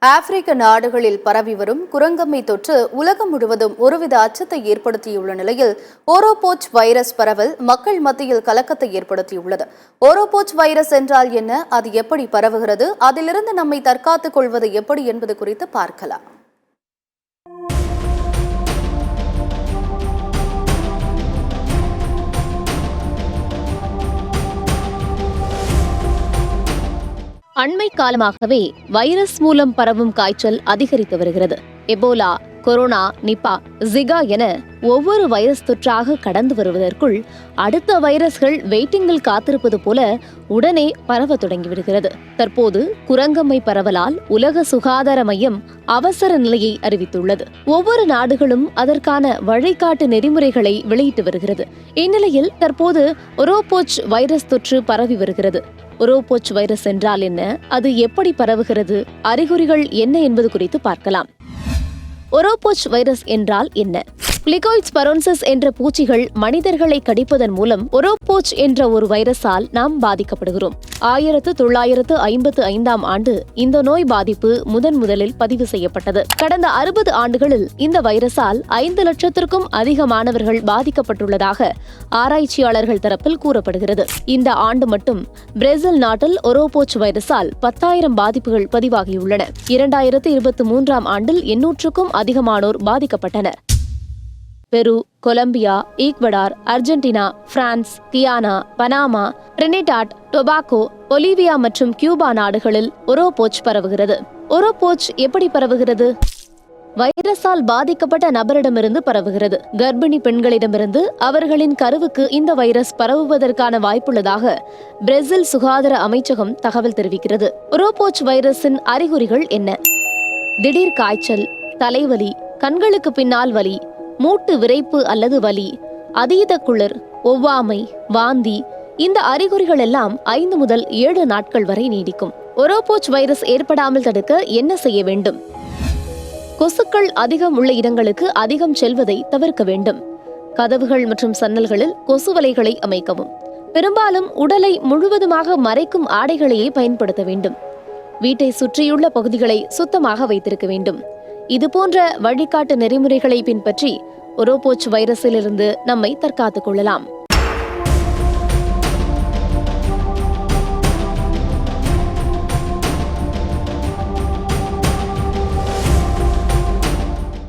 ஆப்பிரிக்க நாடுகளில் பரவி வரும் குரங்கம்மை தொற்று உலகம் முழுவதும் ஒருவித அச்சத்தை ஏற்படுத்தியுள்ள நிலையில் ஓரோபோச் வைரஸ் பரவல் மக்கள் மத்தியில் கலக்கத்தை ஏற்படுத்தியுள்ளது. ஓரோபோச் வைரஸ் என்றால் என்ன, அது எப்படி பரவுகிறது, அதிலிருந்து நம்மை தற்காத்துக் கொள்வது எப்படி என்பது குறித்து பார்க்கலாம். அண்மை காலமாகவே வைரஸ் மூலம் பரவும் காய்ச்சல் அதிகரித்து வருகிறது. எபோலா, கொரோனா, நிபா, ஜிகா என ஒவ்வொரு வைரஸ் தொற்றாக கடந்து வருவதற்குள் அடுத்த வைரஸ்கள் வெயிட்டிங்கில் காத்திருப்பது போல உடனே பரவ தொடங்கிவிடுகிறது. தற்போது குரங்கம்மை பரவலால் உலக சுகாதார மையம் அவசர நிலையை அறிவித்துள்ளது. ஒவ்வொரு நாடுகளும் அதற்கான வழிகாட்டு நெறிமுறைகளை வெளியிட்டு வருகிறது. இந்நிலையில் தற்போது ஓரோபோச் வைரஸ் தொற்று பரவி வருகிறது. ஓரோபோச் வைரஸ் என்றால் என்ன, அது எப்படி பரவுகிறது, அறிகுறிகள் என்ன என்பது குறித்து பார்க்கலாம். ஓரோபோச் வைரஸ் என்றால் என்ன? பிளிகோய்ட்ஸ் பரோன்சிஸ் என்ற பூச்சிகள் மனிதர்களை கடிப்பதன் மூலம் ஓரோபோச் என்ற ஒரு வைரஸால் நாம் பாதிக்கப்படுகிறோம். 1955 ஆண்டு இந்த நோய் பாதிப்பு முதலில் பதிவு செய்யப்பட்டது. கடந்த 60 ஆண்டுகளில் இந்த வைரஸால் 5 லட்சத்திற்கும் அதிகமானவர்கள் பாதிக்கப்பட்டுள்ளதாக ஆராய்ச்சியாளர்கள் தரப்பில் கூறப்படுகிறது. இந்த ஆண்டு மட்டும் பிரேசில் நாட்டில் ஓரோபோச் வைரஸால் 10,000 பாதிப்புகள் பதிவாகியுள்ளன. 2023 ஆண்டில் 800க்கும் அதிகமானோர் பாதிக்கப்பட்டனர். Peru, Colombia, Ecuador, Argentina, France, Guiana, Panama, Trinidad, Tobago, Bolivia மற்றும் கியூபா நாடுகளில் ஓரோபோச் பரவுகிறது. ஓரோபோச் எப்படி பரவுகிறது? வைரஸால் பாதிக்கப்பட்ட நபரிடமிருந்து பரவுகிறது. கர்ப்பிணி பெண்களிடமிருந்து அவர்களின் கருவுக்கு இந்த வைரஸ் பரவுவதற்கான வாய்ப்புள்ளதாக பிரேசில் சுகாதார அமைச்சகம் தகவல் தெரிவிக்கிறது. ஓரோபோச் வைரஸின் அறிகுறிகள் என்ன? திடீர் காய்ச்சல், தலைவலி, கண்களுக்கு பின்னால் வலி, மூட்டு விரைப்பு அல்லது வலி, அதீத குளிர், ஒவ்வாமை, வாந்தி. இந்த அறிகுறிகள் எல்லாம் 5 முதல் 7 நாட்கள் வரை நீடிக்கும். ஓரோபோச் வைரஸ் ஏற்படாமல் தடுக்க என்ன செய்ய வேண்டும்? கொசுக்கள் அதிகம் உள்ள இடங்களுக்கு அதிகம் செல்வதை தவிர்க்க வேண்டும். கதவுகள் மற்றும் சன்னல்களில் கொசு வலைகளை அமைக்கவும். பெரும்பாலும் உடலை முழுவதுமாக மறைக்கும் ஆடைகளையே பயன்படுத்த வேண்டும். வீட்டை சுற்றியுள்ள பகுதிகளை சுத்தமாக வைத்திருக்க வேண்டும். இதுபோன்ற வழிகாட்டு நெறிமுறைகளை பின்பற்றி ஓரோபோச் வைரஸிலிருந்து நம்மை தற்காத்துக் கொள்ளலாம்.